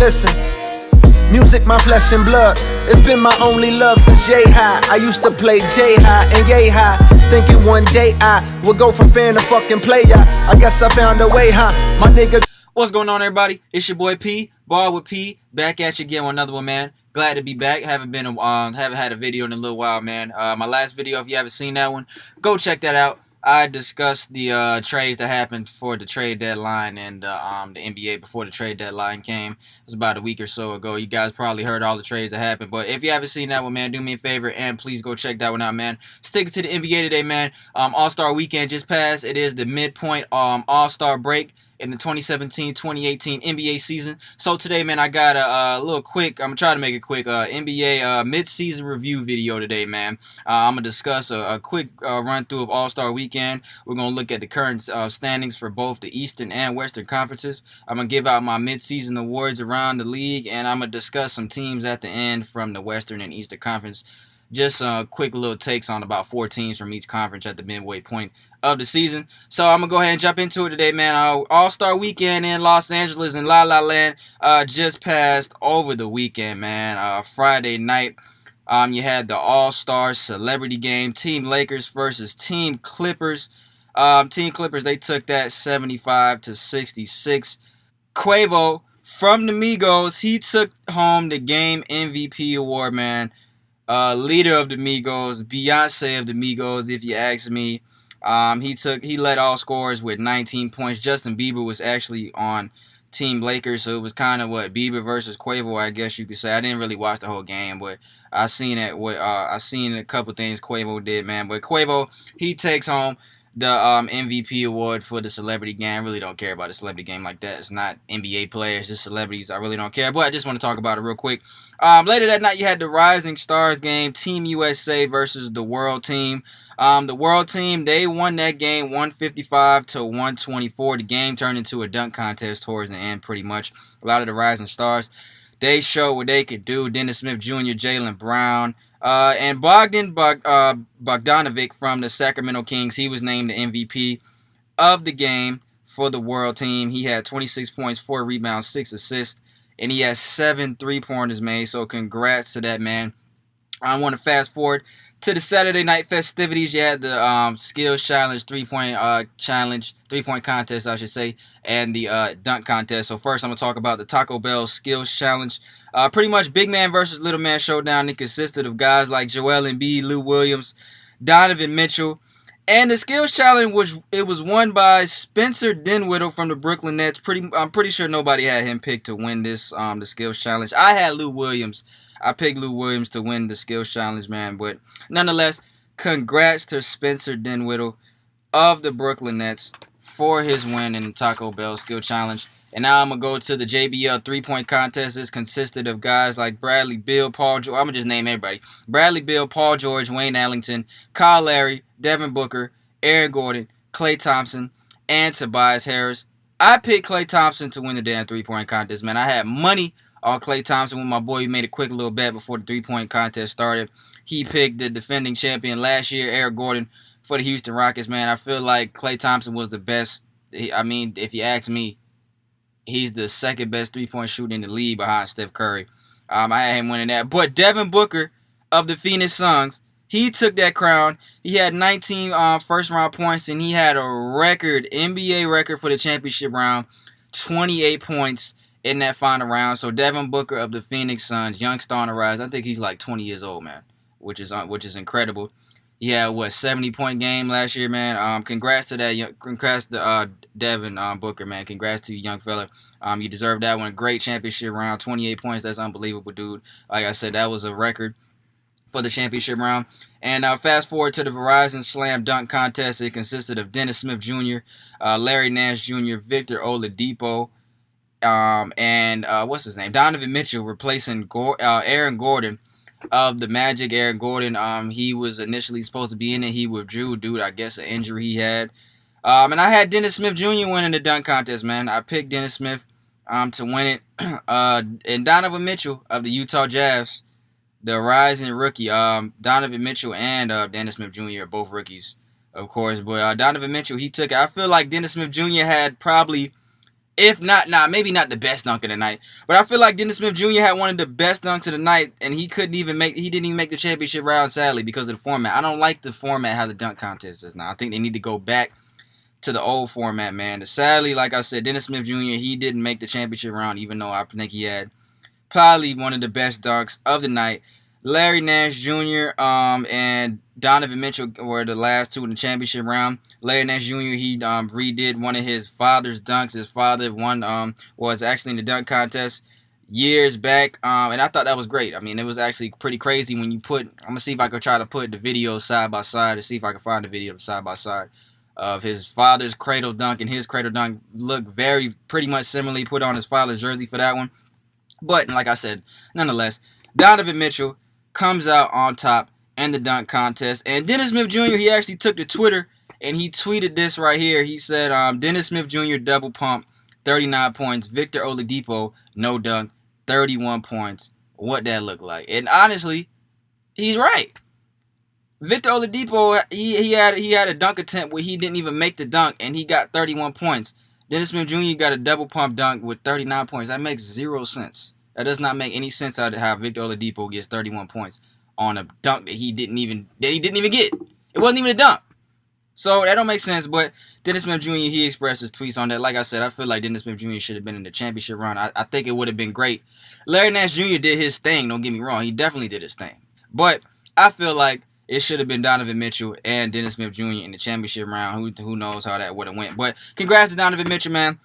Listen, music my flesh and blood. It's been my only love since yay high. I used to play J high and yay high, thinking one day I would go from fan to fucking player. I guess I found a way, huh? My nigga. What's going on, everybody? It's your boy P, Ball with P, back at you again with another one, man. Glad to be back. Haven't had a video in a little while, man. My last video, if you haven't seen that one, go check that out. I discussed the trades that happened for the trade deadline and the NBA before the trade deadline came. It was about a week or so ago. You guys probably heard all the trades that happened, but if you haven't seen that one, man, do me a favor and please go check that one out, man. Sticking to the NBA today, man. AllStar Weekend just passed. It is the midpoint All-Star break in the 2017-2018 NBA season. So today, man, I got a little quick, I'm going to try to make it quick, NBA mid-season review video today, man. I'm going to discuss a quick run-through of All-Star Weekend. We're going to look at the current standings for both the Eastern and Western conferences. I'm going to give out my mid-season awards around the league, and I'm going to discuss some teams at the end from the Western and Eastern conference. Just quick little takes on about 4 teams from each conference at the midway point of the season. So I'm going to go ahead and jump into it today, man. All-Star Weekend in Los Angeles and La La Land just passed over the weekend, man. Friday night, you had the All-Star Celebrity Game, Team Lakers versus Team Clippers. Team Clippers, they took that 75-66. Quavo from the Migos, he took home the Game MVP award, man. Leader of the Migos, Beyonce of the Migos, if you ask me. He led all scorers with 19 points. Justin Bieber was actually on Team Lakers, so it was kind of what Bieber versus Quavo, I guess you could say. I didn't really watch the whole game, but I seen a couple things Quavo did, man. But Quavo, he takes home the MVP award for the Celebrity Game. I really don't care about the Celebrity Game like that. It's not NBA players, just celebrities. I really don't care, but I just want to talk about it real quick. Later that night, you had the Rising Stars game, Team USA versus the World Team. The World Team, they won that game 155-124. The game turned into a dunk contest towards the end, pretty much. A lot of the Rising Stars, they showed what they could do. Dennis Smith Jr., Jaylen Brown, and Bogdan Bogdanovic from the Sacramento Kings. He was named the MVP of the game for the World Team. He had 26 points, 4 rebounds, 6 assists, and he has 7 3-pointers made. So congrats to that, man. I want to fast forward to the Saturday night festivities. You had the skills challenge, 3-point challenge, 3-point contest, I should say, and the dunk contest. So first, I'm gonna talk about the Taco Bell skills challenge. Pretty much big man versus little man showdown. It consisted of guys like Joel Embiid, Lou Williams, Donovan Mitchell, and the skills challenge was won by Spencer Dinwiddie from the Brooklyn Nets. I'm pretty sure nobody had him picked to win this the skills challenge. I had Lou Williams. I picked Lou Williams to win the skills challenge, man. But nonetheless, congrats to Spencer Dinwiddie of the Brooklyn Nets for his win in the Taco Bell skill challenge. And now I'm going to go to the JBL 3-point contest. This consisted of guys like Bradley Beal, Paul George. I'm going to just name everybody. Bradley Beal, Paul George, Wayne Ellington, Kyle Lowry, Devin Booker, Aaron Gordon, Klay Thompson, and Tobias Harris. I picked Klay Thompson to win the damn 3-point contest, man. I had money on Klay Thompson with my boy. He made a quick little bet before the 3-point contest started. He picked the defending champion last year, Aaron Gordon, for the Houston Rockets, man. I feel like Klay Thompson was the best. I mean, if you ask me, he's the second best 3-point shooter in the league behind Steph Curry. I had him winning that. But Devin Booker of the Phoenix Suns, he took that crown. He had 19 first-round points, and he had a record, NBA record for the championship round, 28 points in that final round. So Devin Booker of the Phoenix Suns, young star on the rise. I think he's like 20 years old, man, which is incredible. He had 70-point game last year, man. Congrats to that. Congrats to Devin Booker, man. Congrats to you, young fella. You deserve that one. Great championship round, 28 points. That's unbelievable, dude. Like I said, that was a record for the championship round. And fast forward to the Verizon Slam Dunk Contest. It consisted of Dennis Smith Jr., Larry Nance Jr., Victor Oladipo, and what's his name? Donovan Mitchell replacing Aaron Gordon of the Magic. Aaron Gordon, he was initially supposed to be in it. He withdrew due to, I guess, an injury he had. And I had Dennis Smith Jr. winning the dunk contest, man. I picked Dennis Smith to win it. And Donovan Mitchell of the Utah Jazz, the rising rookie. Donovan Mitchell and Dennis Smith Jr. are both rookies, of course. But Donovan Mitchell, he took it. I feel like Dennis Smith Jr. had probably If not, maybe not the best dunk of the night, but I feel like Dennis Smith Jr. had one of the best dunks of the night, and he didn't even make the championship round, sadly, because of the format. I don't like the format how the dunk contest is now. I think they need to go back to the old format, man. Sadly, like I said, Dennis Smith Jr., he didn't make the championship round, even though I think he had probably one of the best dunks of the night. Larry Nance Jr. And Donovan Mitchell were the last two in the championship round. Larry Nance Jr. he redid one of his father's dunks. His father was actually in the dunk contest years back, and I thought that was great. I mean, it was actually pretty crazy when you put. I'm gonna see if I could try to put the video side by side to see if I can find the video side by side of his father's cradle dunk and his cradle dunk. Look pretty much similarly put on his father's jersey for that one. But like I said, nonetheless, Donovan Mitchell comes out on top in the dunk contest. And Dennis Smith Jr., he actually took to Twitter and he tweeted this right here. He said, Dennis Smith Jr. double pump, 39 points. Victor Oladipo, no dunk, 31 points. What that look like? And honestly, he's right. Victor Oladipo, he had a dunk attempt where he didn't even make the dunk, and he got 31 points. Dennis Smith Jr. got a double pump dunk with 39 points. That makes 0 sense. That does not make any sense out of how Victor Oladipo gets 31 points on a dunk that he didn't even get. It wasn't even a dunk. So that don't make sense. But Dennis Smith Jr., he expressed his tweets on that. Like I said, I feel like Dennis Smith Jr. should have been in the championship round. I think it would have been great. Larry Nance Jr. did his thing. Don't get me wrong. He definitely did his thing. But I feel like it should have been Donovan Mitchell and Dennis Smith Jr. in the championship round. Who knows how that would have went. But congrats to Donovan Mitchell, man.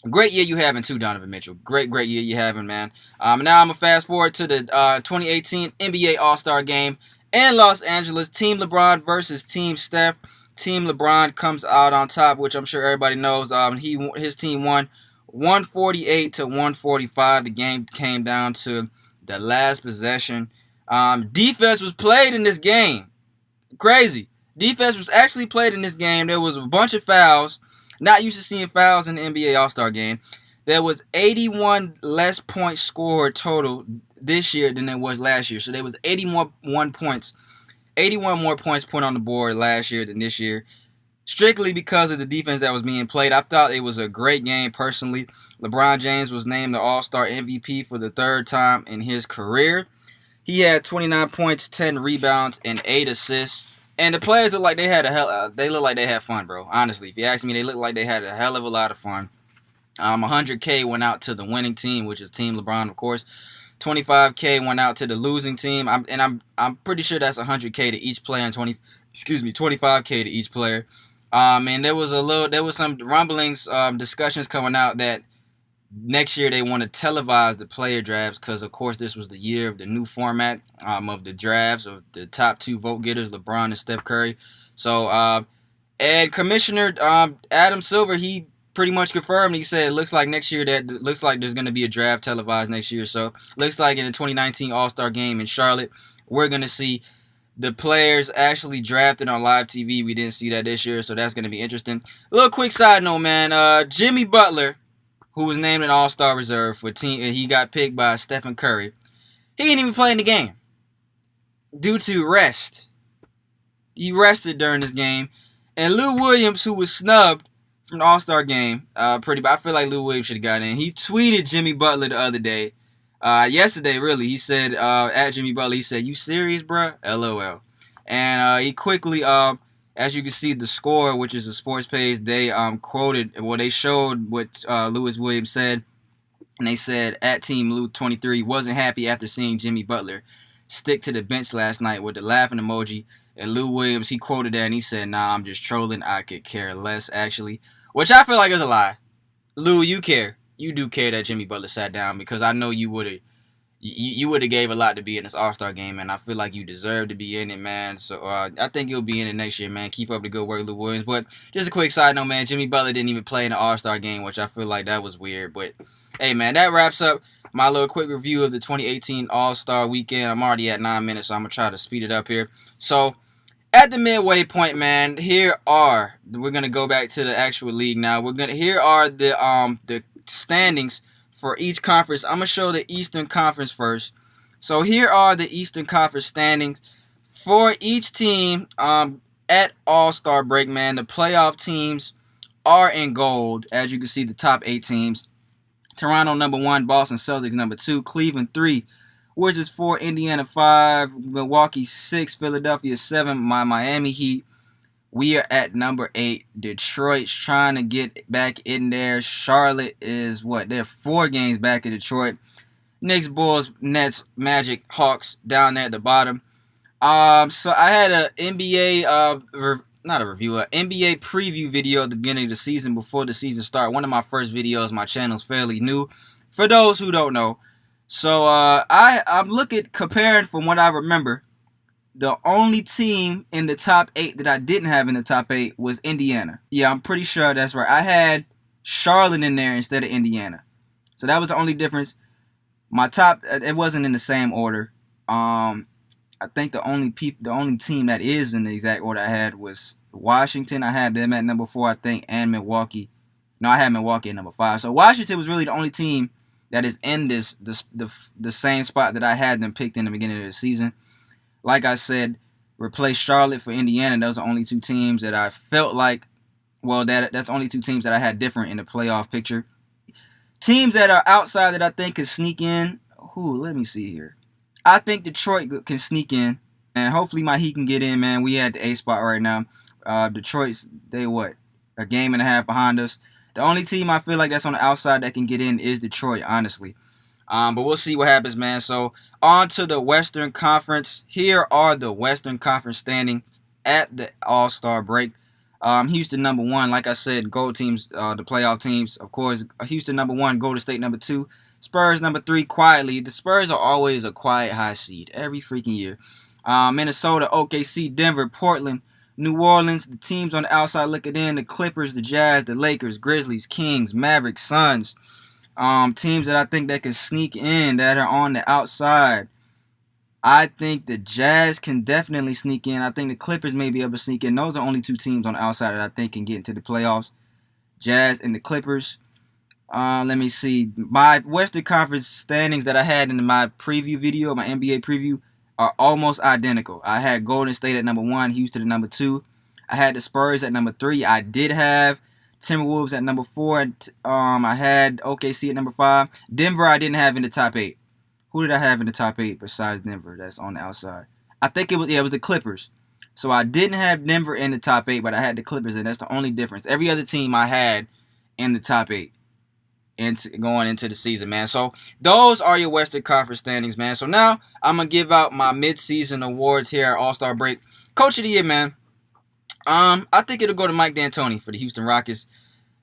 Great year you having too, Donovan Mitchell. Great year you having, man. Now I'm going to fast forward to the 2018 NBA AllStar Game in Los Angeles. Team LeBron versus Team Steph. Team LeBron comes out on top, which I'm sure everybody knows. His team won 148 to 145. The game came down to the last possession. Defense was played in this game. Crazy. Defense was actually played in this game. There was a bunch of fouls. Not used to seeing fouls in the NBA All-Star Game. There was 81 less points scored total this year than there was last year. So there was 81 more points put on the board last year than this year. Strictly because of the defense that was being played. I thought it was a great game personally. LeBron James was named the All-Star MVP for the third time in his career. He had 29 points, 10 rebounds, and 8 assists. And the players look like they had fun, bro. Honestly, if you ask me, they look like they had a hell of a lot of fun. 100K went out to the winning team, which is Team LeBron, of course. 25K went out to the losing team. I'm pretty sure that's 100K to each player and 25K to each player. And there was some rumblings, discussions coming out that next year they want to televise the player drafts because, of course, this was the year of the new format of the drafts of the top 2 vote getters, LeBron and Steph Curry. So, and Commissioner Adam Silver, he pretty much confirmed. He said it looks like next year there's going to be a draft televised next year. So, looks like in the 2019 All-Star Game in Charlotte, we're going to see the players actually drafted on live TV. We didn't see that this year, so that's going to be interesting. A little quick side note, man. Jimmy Butler, who was named an All-Star reserve for team, he got picked by Stephen Curry. He didn't even play in the game due to rest. He rested during this game. And Lou Williams, who was snubbed from the All-Star Game, I feel like Lou Williams should have gotten in. He tweeted Jimmy Butler the other day, yesterday really. He said, at Jimmy Butler, he said, "You serious, bruh? LOL." And he quickly, as you can see, the score, which is a sports page, they they showed what Lewis Williams said, and they said at Team Lou 23 wasn't happy after seeing Jimmy Butler stick to the bench last night with the laughing emoji. And Lou Williams, he quoted that and he said, "Nah, I'm just trolling. I could care less, actually," which I feel like is a lie. Lou, you care. You do care that Jimmy Butler sat down because I know you would have. You would have gave a lot to be in this All-Star Game, and I feel like you deserve to be in it, man. So I think you'll be in it next year, man. Keep up the good work, Lou Williams. But just a quick side note, man. Jimmy Butler didn't even play in the All-Star Game, which I feel like that was weird. But, hey, man, that wraps up my little quick review of the 2018 All-Star Weekend. I'm already at 9 minutes, so I'm going to try to speed it up here. So, at the midway point, man, we're going to go back to the actual league now. Here are the standings for each conference. I'm going to show the Eastern Conference first. So here are the Eastern Conference standings for each team at All-Star break, man. The playoff teams are in gold. As you can see, the top 8 teams. Toronto number 1, Boston Celtics number 2, Cleveland 3, Wizards 4, Indiana 5, Milwaukee 6, Philadelphia 7, my Miami Heat. We are at number 8. Detroit's trying to get back in there. Charlotte is what? They're 4 games back in Detroit. Knicks, Bulls, Nets, Magic, Hawks down there at the bottom. So I had an NBA NBA preview video at the beginning of the season before the season started. One of my first videos. My channel's fairly new for those who don't know. So I'm comparing from what I remember. The only team in the top 8 that I didn't have in the top 8 was Indiana. Yeah, I'm pretty sure that's right. I had Charlotte in there instead of Indiana. So that was the only difference. My top, it wasn't in the same order. I think the only team that is in the exact order I had was Washington. I had them at number 4, I think, and Milwaukee. No, I had Milwaukee at number 5. So Washington was really the only team that is in the same spot that I had them picked in the beginning of the season. Like I said, replace Charlotte for Indiana. Those are only 2 teams that I felt like, well, that's only 2 teams that I had different in the playoff picture. Teams that are outside that I think could sneak in. Let me see here. I think Detroit can sneak in, and hopefully my Heat can get in, man. We at the 8th spot right now. Detroit's, a game and a half behind us. The only team I feel like that's on the outside that can get in is Detroit, honestly. But we'll see what happens, man. So on to the Western Conference. Here are the Western Conference standing at the All-Star break. Houston number 1, like I said, gold teams, the playoff teams. Of course, Houston number 1, Golden State number 2, Spurs number 3. Quietly, the Spurs are always a quiet high seed every freaking year. Minnesota, OKC, Denver, Portland, New Orleans. The teams on the outside looking in: the Clippers, the Jazz, the Lakers, Grizzlies, Kings, Mavericks, Suns. Teams that I think that can sneak in that are on the outside. I think the Jazz can definitely sneak in. I think the Clippers may be able to sneak in. Those are only 2 teams on the outside that I think can get into the playoffs. Jazz and the Clippers. Let me see. My Western Conference standings that I had in my preview video, my NBA preview, are almost identical. I had Golden State at number 1, Houston at number 2. I had the Spurs at number 3. I did have Timberwolves at number 4. I had OKC at number 5. Denver I didn't have in the top 8. Who did I have in the top 8 besides Denver that's on the outside? I think it was the Clippers. So I didn't have Denver in the top 8, but I had the Clippers, and that's the only difference. Every other team I had in the top 8 going into the season, man. So those are your Western Conference standings, man. So now I'm going to give out my Midseason Awards here at All-Star Break. Coach of the Year, man. I think it'll go to Mike D'Antoni for the Houston Rockets.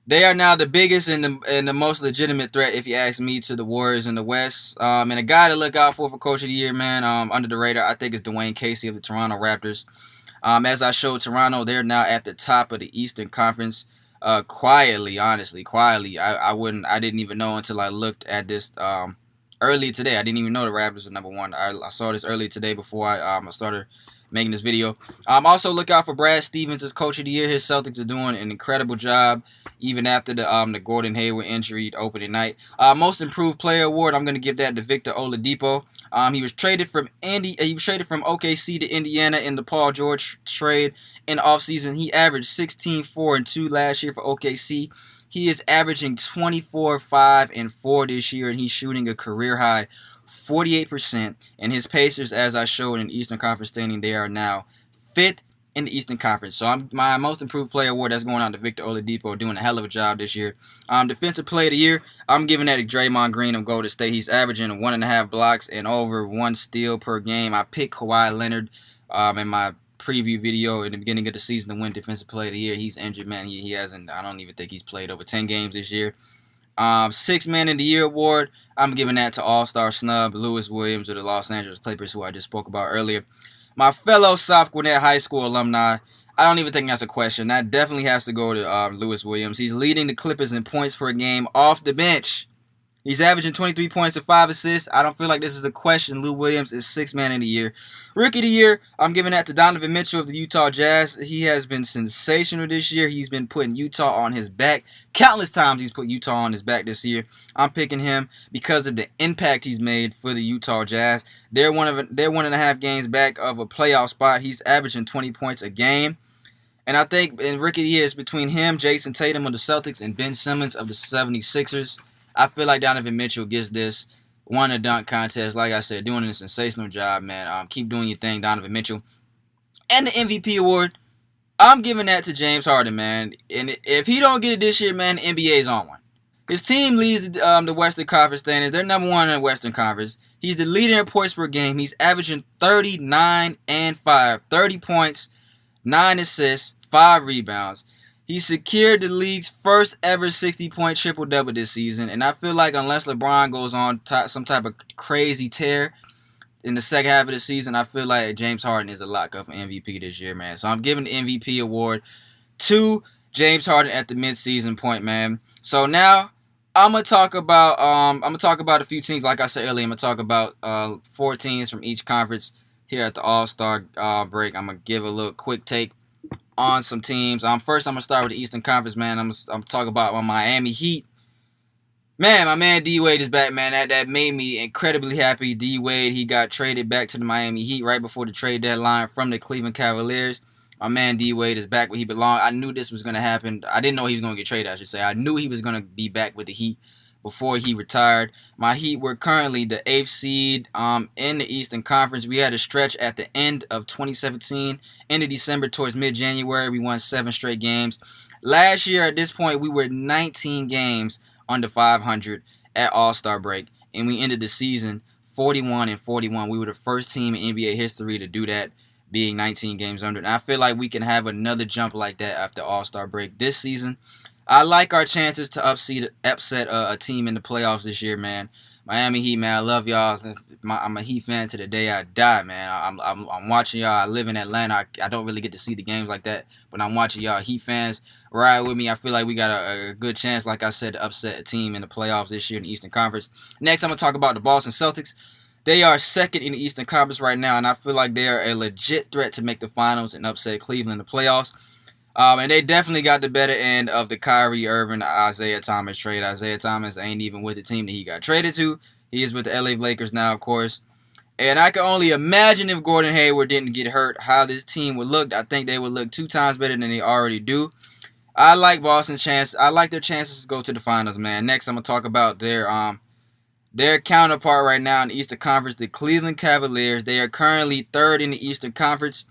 They are now the biggest and the most legitimate threat, if you ask me, to the Warriors in the West. And a guy to look out for Coach of the Year, man, under the radar, I think is Dwayne Casey of the Toronto Raptors. As I showed Toronto, they're now at the top of the Eastern Conference. Quietly, honestly, I didn't even know until I looked at this earlier today. I didn't even know the Raptors were number 1. I saw this earlier today before I started making this video. Also look out for Brad Stevens as Coach of the Year. His Celtics are doing an incredible job, even after the Gordon Hayward injury opening night. Most Improved Player Award, I'm going to give that to Victor Oladipo. He was traded from OKC to Indiana in the Paul George trade in the offseason. He averaged 16, 4, and 2 last year for OKC. He is averaging 24, 5, and 4 this year, and he's shooting a career high 48%. And his Pacers, as I showed in the Eastern Conference standing, they are now 5th in the Eastern Conference. So my Most Improved Player Award, that's going out to Victor Oladipo, doing a hell of a job this year. Defensive Player of the Year, I'm giving that to Draymond Green of Golden State. He's averaging 1.5 blocks and over 1 steal per game. I picked Kawhi Leonard in my preview video in the beginning of the season to win Defensive Player of the Year. He's injured, man. He hasn't, I don't even think he's played over 10 games this year. Sixth Man of the Year Award, I'm giving that to All-Star snub Lewis Williams of the Los Angeles Clippers, who I just spoke about earlier. My fellow South Gwinnett High School alumni, I don't even think that's a question. That definitely has to go to Lewis Williams. He's leading the Clippers in points per game off the bench. He's averaging 23 points and 5 assists. I don't feel like this is a question. Lou Williams is Sixth Man of the Year. Rookie of the Year, I'm giving that to Donovan Mitchell of the Utah Jazz. He has been sensational this year. He's been putting Utah on his back. Countless times he's put Utah on his back this year. I'm picking him because of the impact he's made for the Utah Jazz. They're 1.5 games back of a playoff spot. He's averaging 20 points a game. And I think in rookie year it's between him, Jason Tatum of the Celtics, and Ben Simmons of the 76ers. I feel like Donovan Mitchell gets this. Won a dunk contest. Like I said, doing a sensational job, man. Keep doing your thing, Donovan Mitchell. And the MVP award, I'm giving that to James Harden, man. And if he don't get it this year, man, the NBA's on one. His team leads the Western Conference standings. They're number one in the Western Conference. He's the leader in points per game. He's averaging 39 and 5. 30 points, 9 assists, 5 rebounds. He secured the league's first ever 60-point triple-double this season. And I feel like unless LeBron goes on some type of crazy tear in the second half of the season, I feel like James Harden is a lock-up for MVP this year, man. So I'm giving the MVP award to James Harden at the midseason point, man. So now I'm gonna talk about a few teams. Like I said earlier, I'm gonna talk about 4 teams from each conference here at the All-Star break. I'm gonna give a little quick take on some teams. First, I'm gonna start with the Eastern Conference, man. I'm gonna talk about my Miami Heat. Man, my man D-Wade is back, man. That made me incredibly happy. D-Wade, he got traded back to the Miami Heat right before the trade deadline from the Cleveland Cavaliers. My man D-Wade is back where he belonged. I knew this was going to happen. I didn't know he was going to get traded, I should say. I knew he was going to be back with the Heat before he retired. My Heat were currently the 8th seed in the Eastern Conference. We had a stretch at the end of 2017, end of December towards mid-January. We won 7 straight games. Last year, at this point, we were 19 games under 500 at All-Star break, and we ended the season 41-41. We were the first team in NBA history to do that, being 19 games under. And I feel like we can have another jump like that after All-Star break this season. I like our chances to upset a team in the playoffs this year, man. Miami Heat, man, I love y'all. I'm a Heat fan to the day I die, man. I'm watching y'all. I live in Atlanta. I don't really get to see the games like that, but I'm watching y'all. Heat fans, ride with me. I feel like we got a good chance, like I said, to upset a team in the playoffs this year in the Eastern Conference. Next, I'm going to talk about the Boston Celtics. They are second in the Eastern Conference right now, and I feel like they are a legit threat to make the finals and upset Cleveland in the playoffs. And they definitely got the better end of the Kyrie Irving, Isaiah Thomas trade. Isaiah Thomas ain't even with the team that he got traded to. He is with the LA Lakers now, of course. And I can only imagine if Gordon Hayward didn't get hurt, how this team would look. I think they would look 2 times better than they already do. I like Boston's chance. I like their chances to go to the finals, man. Next, I'm going to talk about their counterpart right now in the Eastern Conference, the Cleveland Cavaliers. They are currently 3rd in the Eastern Conference.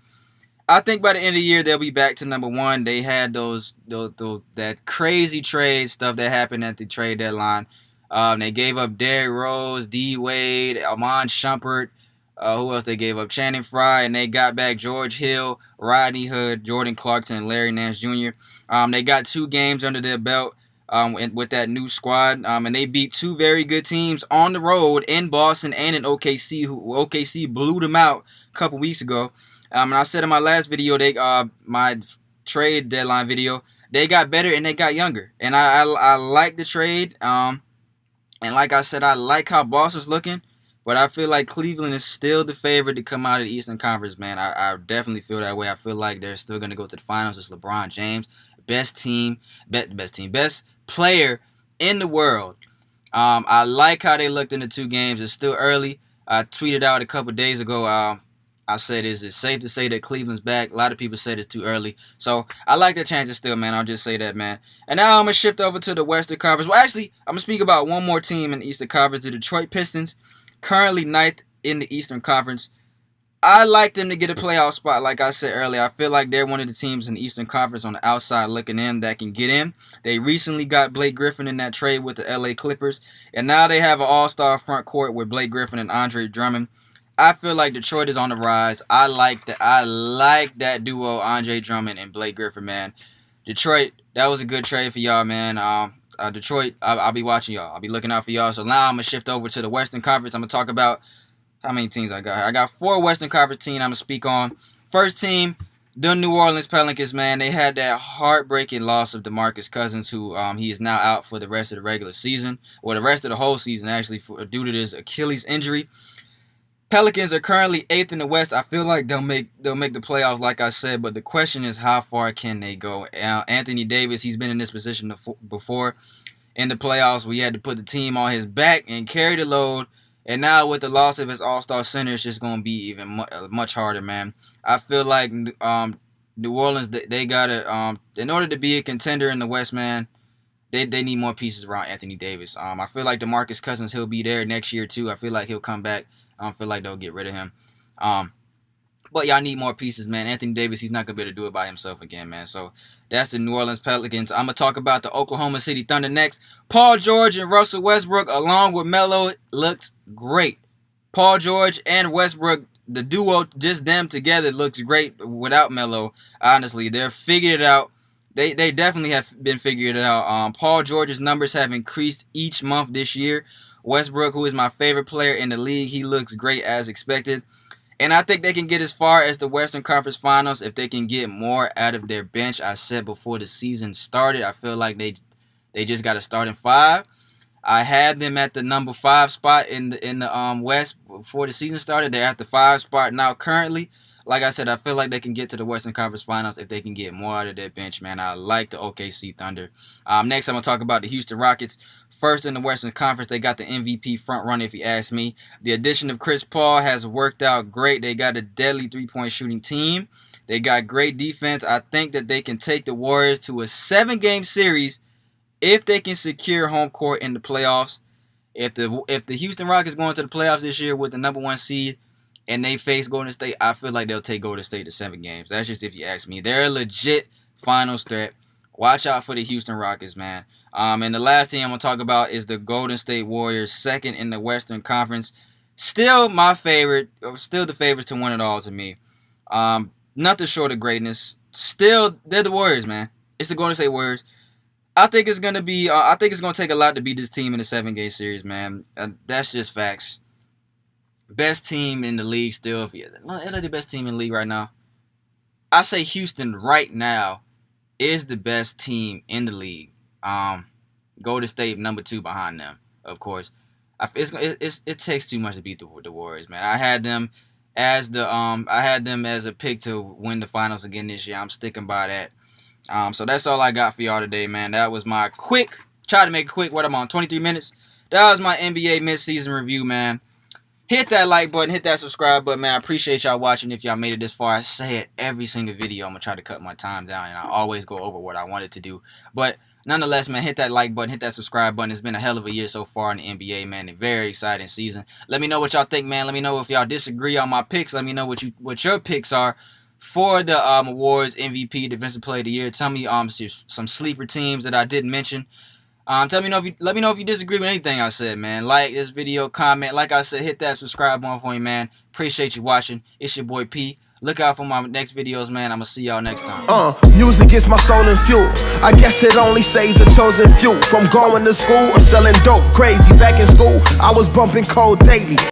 I think by the end of the year, they'll be back to number 1. They had that crazy trade stuff that happened at the trade deadline. They gave up Derrick Rose, D-Wade, Amon Shumpert. Who else they gave up? Channing Frye. And they got back George Hill, Rodney Hood, Jordan Clarkson, and Larry Nance Jr. They got 2 games under their belt with that new squad. And they beat 2 very good teams on the road in Boston and in OKC. OKC blew them out a couple weeks ago. And I said in my last video, my trade deadline video, they got better and they got younger. And I like the trade. And like I said, I like how Boston's looking. But I feel like Cleveland is still the favorite to come out of the Eastern Conference, man. I definitely feel that way. I feel like they're still going to go to the finals. It's LeBron James, best player in the world. I like how they looked in the 2 games. It's still early. I tweeted out a couple days ago. I said, is it safe to say that Cleveland's back? A lot of people said it's too early. So I like their chances still, man. I'll just say that, man. And now I'm going to shift over to the Western Conference. Well, actually, I'm going to speak about one more team in the Eastern Conference, the Detroit Pistons, currently 9th in the Eastern Conference. I like them to get a playoff spot, like I said earlier. I feel like they're one of the teams in the Eastern Conference on the outside looking in that can get in. They recently got Blake Griffin in that trade with the LA Clippers. And now they have an all-star front court with Blake Griffin and Andre Drummond. I feel like Detroit is on the rise. I like that duo, Andre Drummond and Blake Griffin, man. Detroit, that was a good trade for y'all, man. Detroit, I'll be watching y'all. I'll be looking out for y'all. So now I'm going to shift over to the Western Conference. I'm going to talk about how many teams I got here. I got 4 Western Conference teams I'm going to speak on. First team, the New Orleans Pelicans, man. They had that heartbreaking loss of DeMarcus Cousins, who he is now out for the rest of the regular season, or the rest of the whole season, actually, due to this Achilles injury. Pelicans are currently 8th in the West. I feel like they'll make the playoffs, like I said, but the question is how far can they go? Anthony Davis, he's been in this position before in the playoffs. We had to put the team on his back and carry the load, and now with the loss of his all-star center, it's just going to be even much harder, man. I feel like New Orleans, they gotta in order to be a contender in the West, man, they need more pieces around Anthony Davis. I feel like DeMarcus Cousins, he'll be there next year too. I feel like he'll come back. I don't feel like they'll get rid of him. But y'all need more pieces, man. Anthony Davis, he's not going to be able to do it by himself again, man. So that's the New Orleans Pelicans. I'm going to talk about the Oklahoma City Thunder next. Paul George and Russell Westbrook along with Melo looks great. Paul George and Westbrook, the duo, just them together looks great without Melo. Honestly, they're figured it out. They definitely have been figured it out. Paul George's numbers have increased each month this year. Westbrook, who is my favorite player in the league, he looks great as expected. And I think they can get as far as the Western Conference Finals if they can get more out of their bench. I said before the season started, I feel like they just got to start in 5. I had them at the number 5 spot in the West before the season started. They're at the 5 spot now currently. Like I said, I feel like they can get to the Western Conference Finals if they can get more out of their bench, man. I like the OKC Thunder. Next, I'm going to talk about the Houston Rockets. First in the Western Conference, they got the MVP front runner, if you ask me. The addition of Chris Paul has worked out great. They got a deadly three-point shooting team. They got great defense. I think that they can take the Warriors to a 7-game series if they can secure home court in the playoffs. If the Houston Rockets go into the playoffs this year with the number 1 seed and they face Golden State, I feel like they'll take Golden State to 7 games. That's just if you ask me. They're a legit finals threat. Watch out for the Houston Rockets, man. And the last team I'm going to talk about is the Golden State Warriors, second in the Western Conference. Still my favorite, still the favorites to win it all to me. Nothing short of greatness. Still, they're the Warriors, man. It's the Golden State Warriors. I think it's going to take a lot to beat this team in a 7-game series, man. That's just facts. Best team in the league still. They're the best team in the league right now. I say Houston right now is the best team in the league. Golden State number 2 behind them, of course. It takes too much to beat the Warriors, man. I had them as a pick to win the finals again this year. I'm sticking by that. So that's all I got for y'all today, man. That was my try to make it quick. What I'm on 23 minutes. That was my NBA midseason review, man. Hit that like button, hit that subscribe button, man. I appreciate y'all watching. If y'all made it this far, I say it every single video. I'm gonna try to cut my time down, and I always go over what I wanted to do. But nonetheless, man, hit that like button, hit that subscribe button. It's been a hell of a year so far in the NBA, man. A very exciting season. Let me know what y'all think, man. Let me know if y'all disagree on my picks. Let me know what your picks are for the awards, MVP, Defensive Player of the Year. Tell me some sleeper teams that I didn't mention. Let me know if you disagree with anything I said, man. Like this video, comment. Like I said, hit that subscribe button for me, man. Appreciate you watching. It's your boy P. Look out for my next videos, man. I'm gonna see y'all next time. Music is my soul and fuel. I guess it only saves a chosen few from going to school or selling dope. Crazy back in school, I was bumping cold daily.